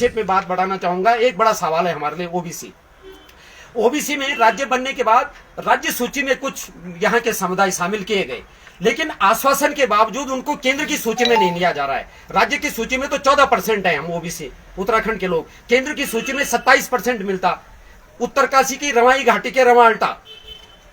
संक्षेप में बात बढ़ाना चाहूंगा। एक बड़ा सवाल है हमारे लिए ओबीसी। ओबीसी में राज्य बनने के बाद राज्य सूची में कुछ यहाँ के समुदाय शामिल किए गए, लेकिन आश्वासन के बावजूद उनको केंद्र की सूची में नहीं लिया जा रहा है। राज्य की सूची में तो 14% है हम ओबीसी उत्तराखंड के लोग, केंद्र की सूची में 27% मिलता। उत्तरकाशी की रवाई घाटी के रवाल्टा,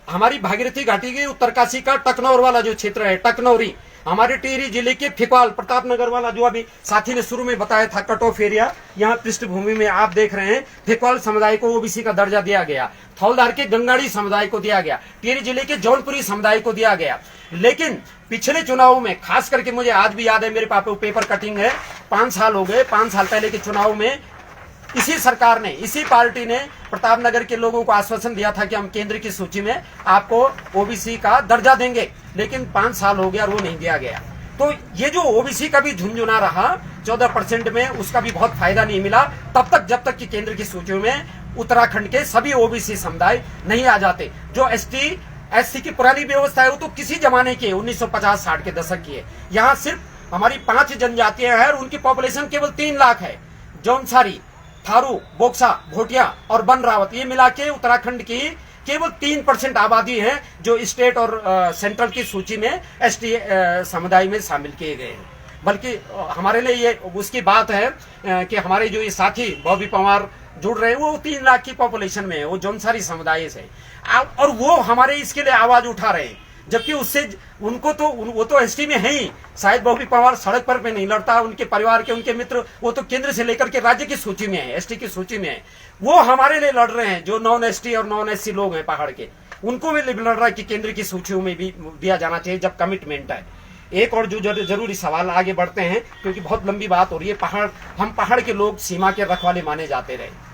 हमारी भागीरथी घाटी की उत्तरकाशी का टकनौर वाला जो क्षेत्र है टकनौरी, हमारे टिहरी जिले के फिकवाल प्रतापनगर वाला जो अभी साथी ने शुरू में बताया था कट ऑफ एरिया, यहाँ पृष्ठभूमि में आप देख रहे हैं फिकवाल समुदाय को ओबीसी का दर्जा दिया गया, थौलधार के गंगाड़ी समुदाय को दिया गया, टिहरी जिले के जौनपुरी समुदाय को दिया गया। लेकिन पिछले चुनाव में खास करके मुझे आज भी याद है, मेरे पापा पेपर कटिंग है, 5 साल हो गए, 5 साल पहले के चुनाव में इसी सरकार ने, इसी पार्टी ने प्रतापनगर के लोगों को आश्वासन दिया था कि हम केंद्र की सूची में आपको ओबीसी का दर्जा देंगे, लेकिन 5 साल हो गया और वो नहीं दिया गया। तो ये जो ओबीसी का भी झुंझुना रहा 14% में, उसका भी बहुत फायदा नहीं मिला तब तक जब तक कि केंद्र की सूची में उत्तराखंड के सभी ओबीसी समुदाय नहीं आ जाते। जो एसटी एससी की पुरानी व्यवस्था है वो तो किसी जमाने की 1950-60 के दशक की है। यहाँ सिर्फ हमारी 5 जनजातियां हैं और उनकी पॉपुलेशन केवल 3 लाख है। जौनसारी, थारू, बोक्सा, भोटिया और बन रावत, ये मिला के उत्तराखंड की केवल 3% आबादी है जो स्टेट और सेंट्रल की सूची में एसटी समुदाय में शामिल किए गए हैं। बल्कि हमारे लिए ये उसकी बात है कि हमारे जो ये साथी बॉबी पंवार जुड़ रहे हैं वो 3 लाख की पॉपुलेशन में है, वो जौनसारी समुदाय से, और वो हमारे इसके लिए आवाज उठा रहे हैं। जबकि उससे उनको तो वो तो एसटी में है ही, शायद बॉबी पंवार सड़क पर नहीं लड़ता, उनके परिवार के उनके मित्र वो तो केंद्र से लेकर के राज्य की सूची में है, एसटी की सूची में है। वो हमारे लिए लड़ रहे हैं जो नॉन एसटी और नॉन एससी लोग हैं पहाड़ के, उनको भी लड़ रहा है कि केंद्र की सूचियों में भी दिया जाना चाहिए जब कमिटमेंट है। एक और जो जरूरी सवाल, आगे बढ़ते हैं क्योंकि बहुत लंबी बात हो रही है। पहाड़, हम पहाड़ के लोग सीमा के रखवाले माने जाते रहे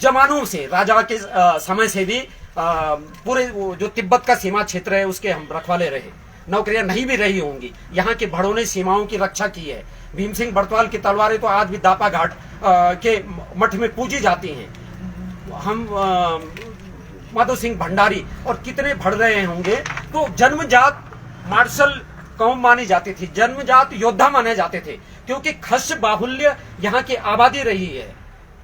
जमानों से, राजा के समय से भी पूरे जो तिब्बत का सीमा क्षेत्र है उसके हम रखवाले रहे, नौकरियां नहीं भी रही होंगी। यहाँ के भड़ों ने सीमाओं की रक्षा की है। भीम सिंह बड़तवाल की तलवारें तो आज भी दापा घाट के मठ में पूजी जाती हैं। हम माधो सिंह भंडारी और कितने भड़ रहे होंगे। तो जन्मजात मार्शल कौम मानी जाती थी, जन्मजात योद्धा माने जाते थे, क्योंकि खश बाहुल्य यहाँ की आबादी रही है,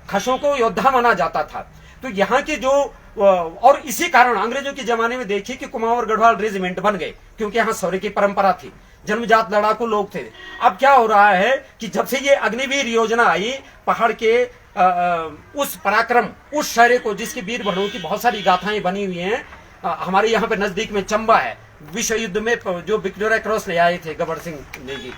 खशों को योद्धा माना जाता था। तो यहाँ के जो, और इसी कारण अंग्रेजों के जमाने में देखिए कि कुमाऊं गढ़वाल रेजिमेंट बन गए, क्योंकि यहाँ शौर्य की परंपरा थी, जन्मजात लड़ाकू लोग थे। अब क्या हो रहा है कि जब से ये अग्निवीर योजना आई, पहाड़ के उस पराक्रम, उस शौर्य को, जिसकी वीर बहनों की बहुत सारी गाथाएं बनी हुई हैं। हमारे यहाँ पे नजदीक में चंबा है, विश्व युद्ध में जो विक्टोरिया क्रॉस ले आए थे गबर सिंह नेगी,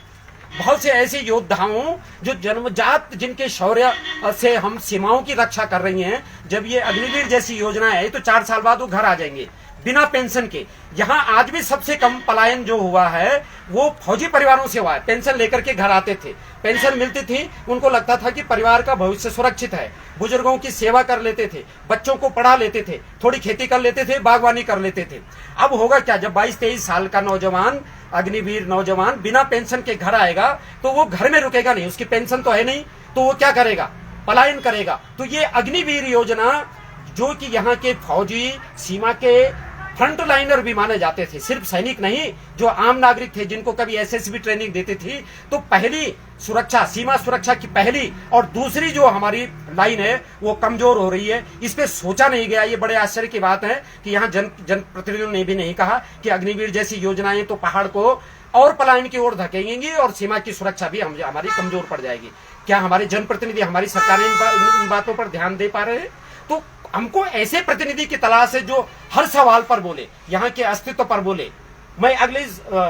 बहुत से ऐसे योद्धाओं जो जन्मजात, जिनके शौर्य से हम सीमाओं की रक्षा कर रही हैं। जब ये अग्निवीर जैसी योजना है तो 4 साल बाद वो घर आ जाएंगे बिना पेंशन के। यहाँ आज भी सबसे कम पलायन जो हुआ है वो फौजी परिवारों से हुआ है। पेंशन लेकर के घर आते थे, पेंशन मिलती थी, उनको लगता था कि परिवार का भविष्य सुरक्षित है, बुजुर्गों की सेवा कर लेते थे, बच्चों को पढ़ा लेते थे, थोड़ी खेती कर लेते थे, बागवानी कर लेते थे। अब होगा क्या, जब 22-23 साल का नौजवान, अग्निवीर नौजवान बिना पेंशन के घर आएगा तो वो घर में रुकेगा नहीं, उसकी पेंशन तो है नहीं, तो वो क्या करेगा, पलायन करेगा। तो ये अग्निवीर योजना, जो कि यहाँ के फौजी, सीमा के फ्रंट लाइनर भी माने जाते थे, सिर्फ सैनिक नहीं, जो आम नागरिक थे, जिनको कभी एसएसबी ट्रेनिंग देती थी, तो पहली सुरक्षा, सीमा सुरक्षा की पहली और दूसरी जो हमारी लाइन है वो कमजोर हो रही है। इस पे सोचा नहीं गया। ये बड़े आश्चर्य की बात है कि यहाँ जनप्रतिनिधियों ने भी नहीं कहा कि अग्निवीर जैसी योजनाएं तो पहाड़ को और पलायन की ओर धकेलेंगी और सीमा की सुरक्षा भी हमारी कमजोर पड़ जाएगी। क्या हमारे जनप्रतिनिधि, हमारी सरकारें इन बातों पर ध्यान दे पा रहे हैं? तो हमको ऐसे प्रतिनिधि की तलाश है जो हर सवाल पर बोले, यहाँ के अस्तित्व पर बोले। मैं अगले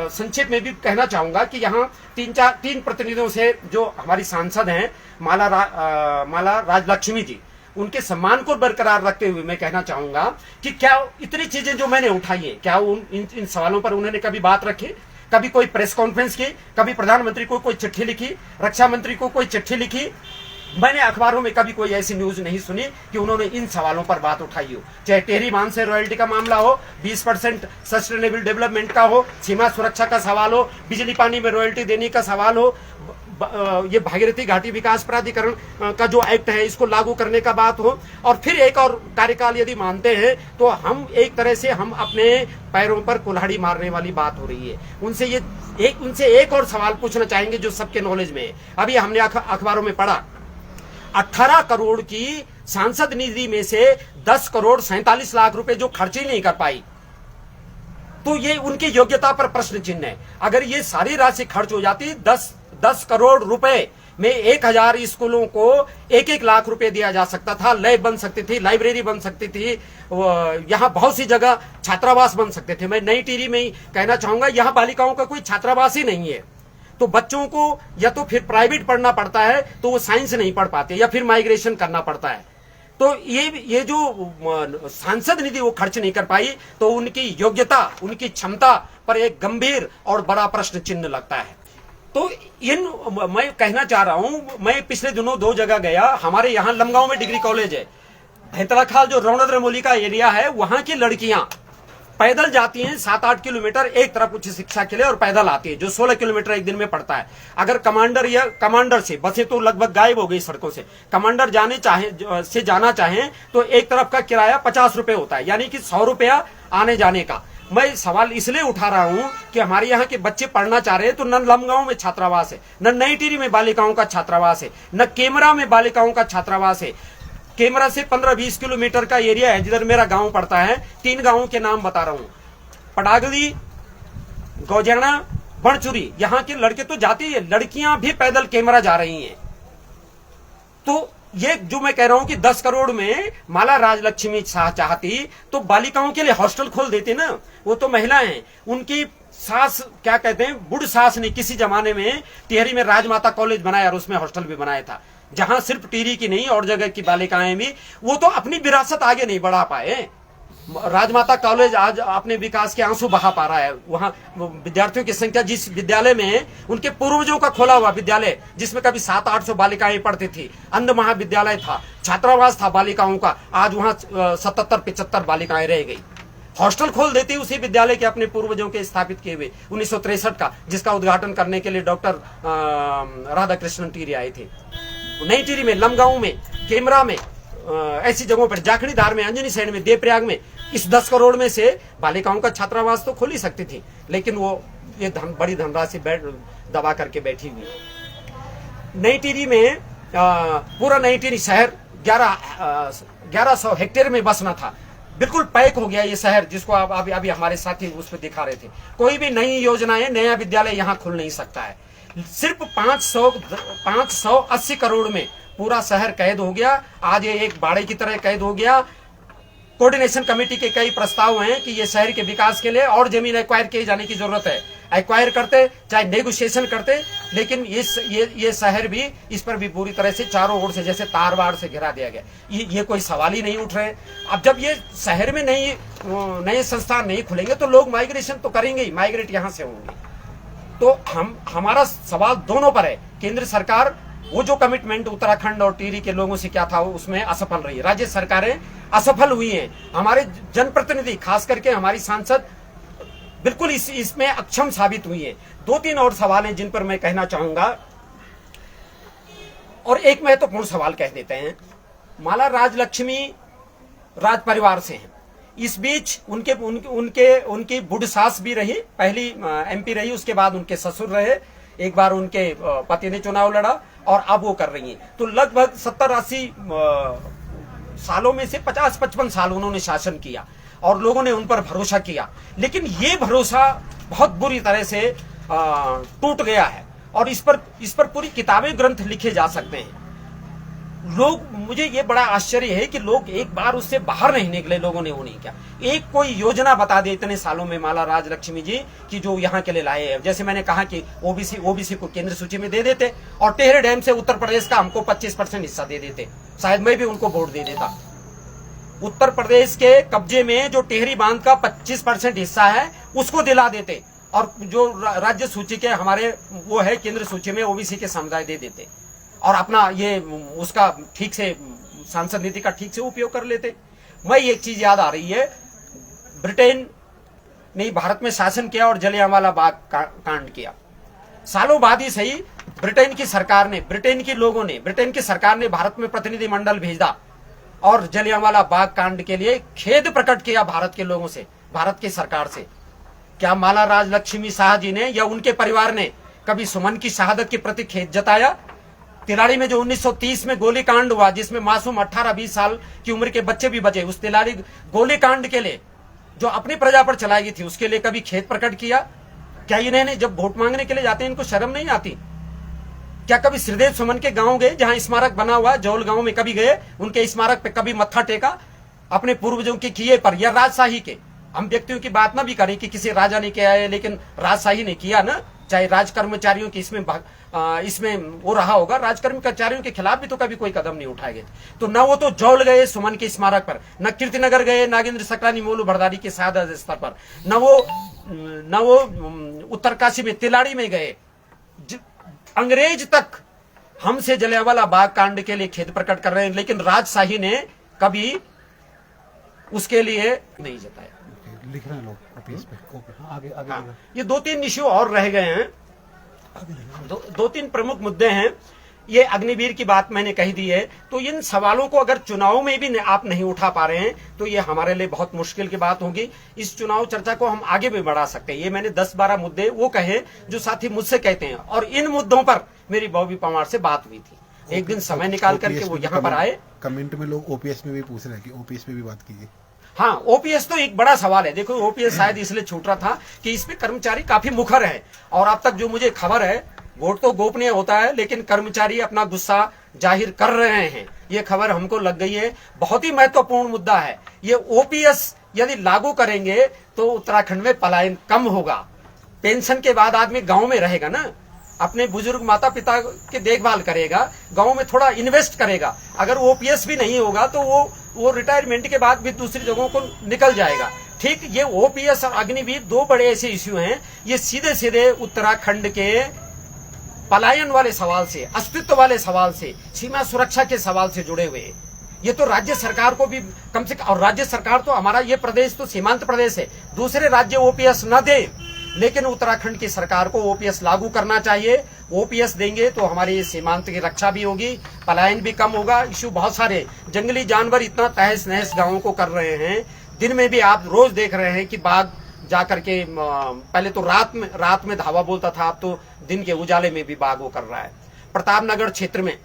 संक्षेप में भी कहना चाहूंगा कि यहाँ 3 प्रतिनिधियों से, जो हमारी सांसद हैं माला राजलक्ष्मी जी, उनके सम्मान को बरकरार रखते हुए मैं कहना चाहूंगा कि क्या इतनी चीजें जो मैंने उठाई है, क्या इन सवालों पर उन्होंने कभी बात रखी, कभी कोई प्रेस कॉन्फ्रेंस की, कभी प्रधानमंत्री को कोई चिट्ठी लिखी, रक्षा मंत्री को कोई चिट्ठी लिखी? मैंने अखबारों में कभी कोई ऐसी न्यूज नहीं सुनी कि उन्होंने इन सवालों पर बात उठाई हो। चाहे टेहरी बांध से रॉयल्टी का मामला हो, 20% सस्टेनेबल डेवलपमेंट का हो, सीमा सुरक्षा का सवाल हो, बिजली पानी में रॉयल्टी देने का सवाल हो, ये भागीरथी घाटी विकास प्राधिकरण का जो एक्ट है इसको लागू करने का बात हो, और फिर एक और कार्यकाल यदि मानते हैं तो हम एक तरह से हम अपने पैरों पर कुल्हाड़ी मारने वाली बात हो रही है। उनसे एक और सवाल पूछना चाहेंगे जो सबके नॉलेज में है। अभी हमने अखबारों में पढ़ा 18 करोड़ की सांसद निधि में से 10 करोड़ 47 लाख रुपए जो खर्च ही नहीं कर पाई, तो ये उनकी योग्यता पर प्रश्न चिन्ह है। अगर ये सारी राशि खर्च हो जाती 10 करोड़ रुपए में 1000 स्कूलों को 1-1 लाख रुपए दिया जा सकता था, लैब बन सकती थी, लाइब्रेरी बन सकती थी, यहाँ बहुत सी जगह छात्रावास बन सकते थे। मैं नई टिहरी में ही कहना चाहूंगा, यहाँ बालिकाओं का कोई छात्रावास ही नहीं है, तो बच्चों को या तो फिर प्राइवेट पढ़ना पड़ता है, तो वो साइंस नहीं पढ़ पाते, या फिर माइग्रेशन करना पड़ता है। तो ये जो सांसद निधि वो खर्च नहीं कर पाई, तो उनकी योग्यता, उनकी क्षमता पर एक गंभीर और बड़ा प्रश्न चिन्ह लगता है। तो मैं कहना चाह रहा हूं, मैं पिछले दिनों 2 जगह गया। हमारे यहाँ लमगांव में डिग्री कॉलेज है, भैंतलाखाल जो रौनद्रमोली का एरिया है, वहां की लड़कियां पैदल जाती हैं 7-8 किलोमीटर एक तरफ उच्च शिक्षा के लिए, और पैदल आती है, जो 16 किलोमीटर एक दिन में पड़ता है। अगर कमांडर से, बसें तो लगभग गायब हो गई सड़कों से, कमांडर जाना चाहें तो एक तरफ का किराया 50 रुपए होता है, यानी कि 100 रुपया आने जाने का। मैं सवाल इसलिए उठा रहा हूं कि हमारे यहाँ के बच्चे पढ़ना चाह रहे हैं, तो न लमगांव में छात्रावास है, न नई टिहरी में बालिकाओं का छात्रावास है, न केमरा में बालिकाओं का छात्रावास है। केमरा से 15-20 किलोमीटर का एरिया है जिधर मेरा गांव पड़ता है। 3 गांवों के नाम बता रहा हूं, पटागली, गौजाना, बणचुरी। यहाँ के लड़के तो जाते ही, लड़कियां भी पैदल केमरा जा रही हैं। तो ये जो मैं कह रहा हूं कि 10 करोड़ में माला राजलक्ष्मी शाह चाहती तो बालिकाओं के लिए हॉस्टल खोल देते ना। वो तो महिलाएं हैं, उनकी सास, क्या कहते हैं, बुढ़ सास ने किसी जमाने में टिहरी में राजमाता कॉलेज बनाया और उसमें हॉस्टल भी बनाया था, जहां सिर्फ टिहरी की नहीं और जगह की बालिकाएं भी, वो तो अपनी विरासत आगे नहीं बढ़ा पाए। राजमाता कॉलेज आज अपने विकास के आंसू बहा पा रहा है। वहां विद्यार्थियों की संख्या, जिस विद्यालय में उनके पूर्वजों का खोला हुआ विद्यालय, जिसमें कभी 700-800 बालिकाएं पढ़ती थी, अंध महाविद्यालय था, छात्रावास था बालिकाओं का, आज वहां 77-75 बालिकाएं रह गई। हॉस्टल खोल देती उसी विद्यालय के अपने पूर्वजों के स्थापित किए हुए 1963 का, जिसका उद्घाटन करने के लिए डॉक्टर राधाकृष्णन टिहरी आए थे। नई टिहरी में, लमगांव में, केमरा में, ऐसी जगहों पर, जाखड़ी धार में, अंजनी सैन में, देवप्रयाग में, इस 10 करोड़ में से बालिकाओं का छात्रावास तो खोल ही सकती थी, लेकिन वो ये बड़ी धनराशि दबा करके बैठी हुई। नई टिहरी में पूरा नई टिहरी शहर 1100 हेक्टेयर में बसना था, बिल्कुल पैक हो गया ये शहर, जिसको अभी हमारे साथी उस पर दिखा रहे थे। कोई भी नई योजनाएं, नया विद्यालय यहाँ खुल नहीं सकता है। सिर्फ 580 करोड़ में पूरा शहर कैद हो गया। आज ये एक बाड़े की तरह कैद हो गया। कोऑर्डिनेशन कमेटी के कई प्रस्ताव हैं कि ये शहर के विकास के लिए और जमीन एक्वायर किए जाने की जरूरत है। एक्वायर करते, चाहे नेगोशिएशन करते, लेकिन ये शहर भी, इस पर भी पूरी तरह से चारों ओर से जैसे तार बाड़ से घिरा दिया गया। ये कोई सवाल ही नहीं उठ रहे। अब जब ये शहर में नए संस्थान नहीं खुलेंगे तो लोग माइग्रेशन तो करेंगे ही, माइग्रेट यहाँ से होंगे। तो हमारा सवाल दोनों पर है। केंद्र सरकार वो जो कमिटमेंट उत्तराखंड और टिहरी के लोगों से क्या था, उसमें असफल रही। राज्य सरकारें असफल हुई हैं। हमारे जनप्रतिनिधि, खास करके हमारी सांसद, बिल्कुल इसमें अक्षम साबित हुई है। 2-3 और सवाल हैं जिन पर मैं कहना चाहूंगा, और एक महत्वपूर्ण सवाल कह देते हैं। माला राजलक्ष्मी राज परिवार से हैं। इस बीच उनकी बुढ़ सास भी रही, पहली MP रही, उसके बाद उनके ससुर रहे, एक बार उनके पति ने चुनाव लड़ा और अब वो कर रही हैं। तो लगभग 70-80 सालों में से 50-55 साल उन्होंने शासन किया और लोगों ने उन पर भरोसा किया। लेकिन ये भरोसा बहुत बुरी तरह से टूट गया है और इस पर पूरी किताबें, ग्रंथ लिखे जा सकते हैं। मुझे ये बड़ा आश्चर्य है कि लोग एक बार उससे बाहर नहीं निकले। लोगों ने वो नहीं किया। एक कोई योजना बता दे इतने सालों में माला राजलक्ष्मी जी की जो यहाँ के लिए लाए हैं। जैसे मैंने कहा कि ओबीसी को केंद्र सूची में दे देते और टेहरी डैम से उत्तर प्रदेश का हमको 25% हिस्सा दे देते, शायद मैं भी उनको वोट दे देता। उत्तर प्रदेश के कब्जे में जो टेहरी बांध का 25% हिस्सा है उसको दिला देते और जो राज्य सूची के हमारे वो है केंद्र सूची में ओबीसी के समुदाय दे देते और अपना ये उसका ठीक से सांसद नीति का ठीक से उपयोग कर लेते। मैं एक चीज याद आ रही है, ब्रिटेन ने भारत में शासन किया और जलियांवाला बाग कांड किया। सालों बाद ही सही, ब्रिटेन की सरकार ने, ब्रिटेन के लोगों ने, ब्रिटेन की सरकार ने भारत में प्रतिनिधिमंडल भेजा और जलियांवाला बाग कांड के लिए खेद प्रकट किया भारत के लोगों से, भारत की सरकार से। क्या माला राजलक्ष्मी शाह जी ने या उनके परिवार ने कभी सुमन की शहादत के प्रति खेद जताया? तिलाड़ी में जो 1930 में गोलीकांड हुआ, जिसमें मासूम 18-20 साल की उम्र के बच्चे भी बचे, उस तिलाड़ी गोलीकांड के लिए जो अपनी प्रजा पर चलाई गई थी, उसके लिए कभी खेद प्रकट किया? क्या इन्हें जब वोट मांगने के लिए जाते हैं इनको शर्म नहीं आती? क्या कभी श्रीदेव सुमन के गांव गए जहां स्मारक बना हुआ है, जौल गांव में कभी गए? उनके स्मारक पे कभी मत्था टेका अपने पूर्वजों के किए पर या राजशाही के? हम व्यक्तियों की बात ना भी करें कि किसी राजा ने किया है, लेकिन राजशाही ने किया ना, चाहे राज कर्मचारियों की इसमें वो रहा होगा, राज कर्मचारियों के खिलाफ भी तो कभी कोई कदम नहीं उठाए गए। तो न वो तो जौल गए सुमन के स्मारक पर, न कीर्तिनगर गए नागेंद्र सकलानी मोलू भरदारी के शहादत स्थल पर, न वो उत्तरकाशी में तिलाड़ी में गए। अंग्रेज तक हमसे जलियांवाला बाग कांड के लिए खेद प्रकट कर रहे हैं, लेकिन राजशाही ने कभी उसके लिए नहीं जताया। लिख रहे हैं लोग ऑफिस पे। आगे आगे हाँ, ये 2-3 इश्यू और रह गए हैं, 2-3 प्रमुख मुद्दे हैं। ये अग्निवीर की बात मैंने कही दी है, तो इन सवालों को अगर चुनाव में भी आप नहीं उठा पा रहे हैं तो ये हमारे लिए बहुत मुश्किल की बात होगी। इस चुनाव चर्चा को हम आगे भी बढ़ा सकते हैं। ये मैंने 10-12 मुद्दे वो कहे जो साथी मुझसे कहते हैं, और इन मुद्दों पर मेरी बॉबी पवार से बात हुई थी। एक दिन समय निकाल करके वो यहाँ पर आए। कमेंट में लोग ओपीएस में भी पूछ रहे हैं कि ओपीएस में भी बात कीजिए। हाँ, ओपीएस तो एक बड़ा सवाल है। देखो, ओपीएस शायद इसलिए छूट रहा था कि इसमें कर्मचारी काफी मुखर है, और अब तक जो मुझे खबर है, वोट तो गोपनीय होता है लेकिन कर्मचारी अपना गुस्सा जाहिर कर रहे हैं, ये खबर हमको लग गई है। बहुत ही महत्वपूर्ण मुद्दा है ये। ओपीएस यदि लागू करेंगे तो उत्तराखंड में पलायन कम होगा। पेंशन के बाद आदमी गांव में रहेगा ना, अपने बुजुर्ग माता पिता की देखभाल करेगा, गांव में थोड़ा इन्वेस्ट करेगा। अगर ओपीएस भी नहीं होगा तो वो रिटायरमेंट के बाद भी दूसरी जगहों को निकल जाएगा। ठीक, ये ओपीएस और अग्निवीर 2 बड़े ऐसे इश्यू हैं, ये सीधे सीधे उत्तराखंड के पलायन वाले सवाल से, अस्तित्व वाले सवाल से, सीमा सुरक्षा के सवाल से जुड़े हुए। ये तो राज्य सरकार को भी कम से कम, और राज्य सरकार तो, हमारा ये प्रदेश तो सीमांत प्रदेश है, दूसरे राज्य ओपीएस न दे, लेकिन उत्तराखंड की सरकार को ओपीएस लागू करना चाहिए। ओपीएस देंगे तो हमारी सीमांत की रक्षा भी होगी, पलायन भी कम होगा। इश्यू बहुत सारे, जंगली जानवर इतना तहस नहस गांवों को कर रहे हैं। दिन में भी आप रोज देख रहे हैं कि बाघ जाकर के, पहले तो रात में धावा बोलता था, अब तो दिन के उजाले में भी बाघ वो कर रहा है। प्रतापनगर क्षेत्र में,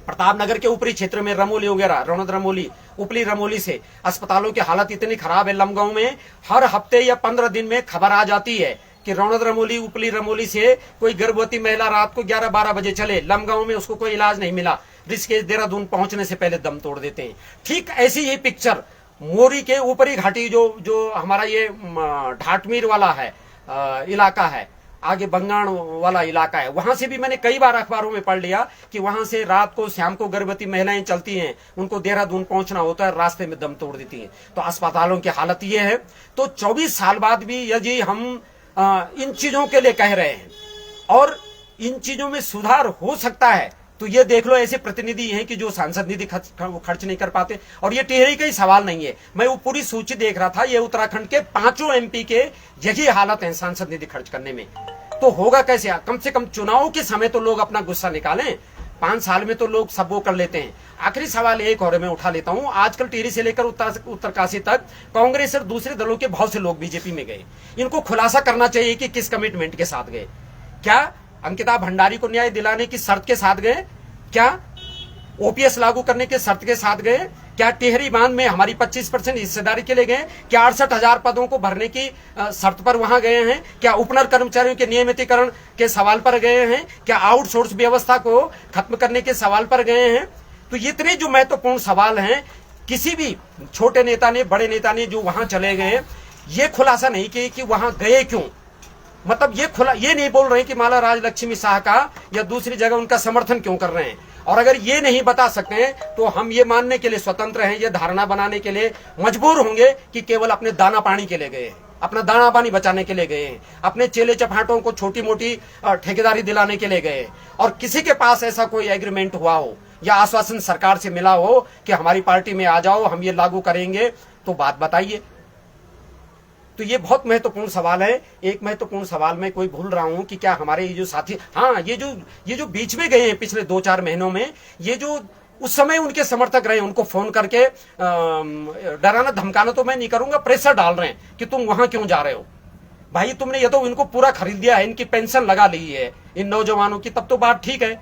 प्रतापनगर के ऊपरी क्षेत्र में रमोली वगैरह, रौनद रमोली, उपली रमोली से अस्पतालों की हालत इतनी खराब है। लमगांव में हर हफ्ते या 15 दिन में खबर आ जाती है कि रौनद रमोली, उपली रमोली से कोई गर्भवती महिला रात को 11-12 बजे चले, लमगांव में उसको कोई इलाज नहीं मिला, ऋषिकेश देहरादून पहुंचने से पहले दम तोड़ देते हैं। ठीक ऐसी ही पिक्चर मोरी के ऊपरी घाटी, जो हमारा ये ढाटमीर वाला है इलाका है, आगे बंगाण वाला इलाका है, वहां से भी मैंने कई बार अखबारों में पढ़ लिया कि वहां से रात को शाम को गर्भवती महिलाएं चलती हैं, उनको देहरादून पहुंचना होता है, रास्ते में दम तोड़ देती हैं। तो अस्पतालों की हालत ये है। तो 24 साल बाद भी यदि हम इन चीजों के लिए कह रहे हैं और इन चीजों में सुधार हो सकता है, तो ये देख लो, ऐसे प्रतिनिधि हैं कि जो सांसद निधि खर्च नहीं कर पाते। और ये टिहरी का ही सवाल नहीं है, मैं वो पूरी सूची देख रहा था, ये उत्तराखंड के 5 एमपी के यही हालत है सांसद निधि खर्च करने में। तो होगा कैसे? कम से कम चुनाव के समय तो लोग अपना गुस्सा निकालें। 5 साल में तो लोग सब वो कर लेते हैं। आखिरी सवाल एक और मैं उठा लेता हूं। आजकल टिहरी से लेकर उत्तरकाशी तक कांग्रेस और दूसरे दलों के बहुत से लोग बीजेपी में गए। इनको खुलासा करना चाहिए कि किस कमिटमेंट के साथ गए। क्या अंकिता भंडारी को न्याय दिलाने की शर्त के साथ गए? क्या ओपीएस लागू करने के शर्त के साथ गए? क्या टिहरी बांध में हमारी 25% हिस्सेदारी के लिए गए? क्या 68,000 पदों को भरने की शर्त पर वहां गए हैं? क्या उपनर कर्मचारियों के नियमितीकरण के सवाल पर गए हैं? क्या आउटसोर्स व्यवस्था को खत्म करने के सवाल पर गए हैं? तो ये इतने जो महत्वपूर्ण सवाल हैं, किसी भी छोटे नेता ने, बड़े नेता ने जो वहां चले गए, ये खुलासा नहीं किए कि वहां गए क्यों। मतलब ये नहीं बोल रहे कि माला राजलक्ष्मी शाह का या दूसरी जगह उनका समर्थन क्यों कर रहे हैं। और अगर ये नहीं बता सकते हैं तो हम ये मानने के लिए स्वतंत्र हैं, ये धारणा बनाने के लिए मजबूर होंगे कि केवल अपने दाना पानी के लिए गए हैं, अपना दाना पानी बचाने के लिए गए हैं, अपने चेले चपाटों को छोटी मोटी ठेकेदारी दिलाने के लिए गए। और किसी के पास ऐसा कोई एग्रीमेंट हुआ हो या आश्वासन सरकार से मिला हो कि हमारी पार्टी में आ जाओ, हम ये लागू करेंगे, तो बात बताइए। तो ये बहुत महत्वपूर्ण सवाल है। एक महत्वपूर्ण सवाल मैं कोई भूल रहा हूं कि क्या हमारे ये जो साथी, हाँ, ये जो बीच में गए हैं पिछले 2-4 महीनों में, ये जो उस समय उनके समर्थक रहे, उनको फोन करके डराना धमकाना तो मैं नहीं करूंगा, प्रेशर डाल रहे हैं कि तुम वहां क्यों जा रहे हो। भाई तुमने ये तो इनको पूरा खरीद दिया है, इनकी पेंशन लगा ली है इन नौजवानों की, तब तो बात ठीक है,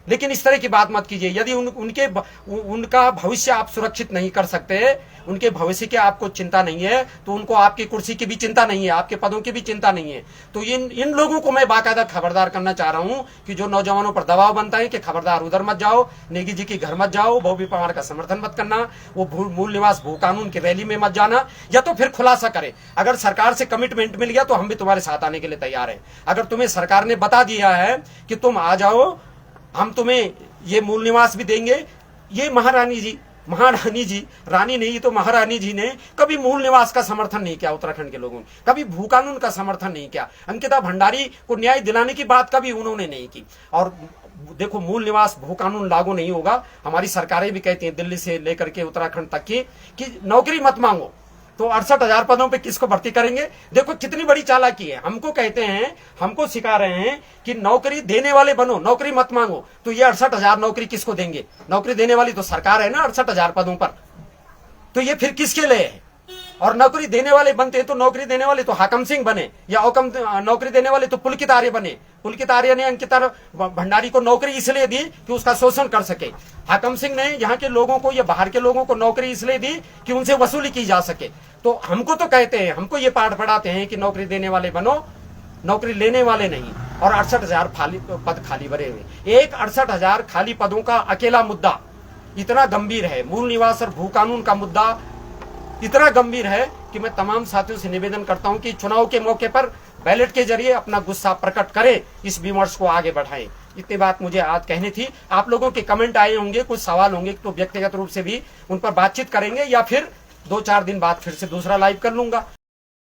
लेकिन इस तरह की बात मत कीजिए। यदि उनका भविष्य आप सुरक्षित नहीं कर सकते, उनके भविष्य की आपको चिंता नहीं है, तो उनको आपकी कुर्सी की भी चिंता नहीं है, आपके पदों की भी चिंता नहीं है। तो इन लोगों को मैं बाकायदा खबरदार करना चाह रहा हूं कि जो नौजवानों पर दबाव बनता है कि खबरदार उधर मत जाओ, नेगी जी के घर मत जाओ, बॉबी पवार का समर्थन मत करना, वो मूल निवास भू कानून की रैली में मत जाना, या तो फिर खुलासा करे। अगर सरकार से कमिटमेंट मिल गया तो हम भी तुम्हारे साथ आने के लिए तैयार है। अगर तुम्हें सरकार ने बता दिया है कि तुम आ जाओ, हम तुम्हें ये मूल निवास भी देंगे, ये महारानी जी, रानी नहीं तो महारानी जी ने कभी मूल निवास का समर्थन नहीं किया, उत्तराखंड के लोगों ने कभी भू कानून का समर्थन नहीं किया, अंकिता भंडारी को न्याय दिलाने की बात कभी उन्होंने नहीं की। और देखो, मूल निवास भू कानून लागू नहीं होगा, हमारी सरकारें भी कहती हैं दिल्ली से लेकर के उत्तराखंड तक की कि नौकरी मत मांगो, तो 68,000 पदों पे किसको भर्ती करेंगे। देखो कितनी बड़ी चालाकी है, हमको कहते हैं, हमको सिखा रहे हैं कि नौकरी देने वाले बनो, नौकरी मत मांगो। तो ये 68,000 नौकरी किसको देंगे? नौकरी देने वाली तो सरकार है ना 68,000 पदों पर, तो ये फिर किसके लिए है? और नौकरी देने वाले बनते तो नौकरी देने वाले तो हाकम सिंह बने, या नौकरी देने वाले तो पुलकित आर्य बने। पुलकित आर्य ने अंकिता भंडारी को नौकरी इसलिए दी कि उसका शोषण कर सके। हाकम सिंह ने यहाँ के लोगों को या बाहर के लोगों को नौकरी इसलिए दी कि उनसे वसूली की जा सके। तो हमको तो कहते हैं, हमको ये पाठ पढ़ाते हैं कि नौकरी देने वाले बनो, नौकरी लेने वाले नहीं। और 68,000 पद खाली भरे हुए, एक 68,000 खाली पदों का अकेला मुद्दा इतना गंभीर है, मूल निवास और भू कानून का मुद्दा इतना गंभीर है कि मैं तमाम साथियों से निवेदन करता हूं कि चुनाव के मौके पर बैलेट के जरिए अपना गुस्सा प्रकट करें, इस विमर्श को आगे बढ़ाएं। इतनी बात मुझे आज कहनी थी। आप लोगों के कमेंट आए होंगे, कुछ सवाल होंगे, तो व्यक्तिगत रूप से भी उन पर बातचीत करेंगे, या फिर 2-4 दिन बाद फिर से दूसरा लाइव कर लूंगा।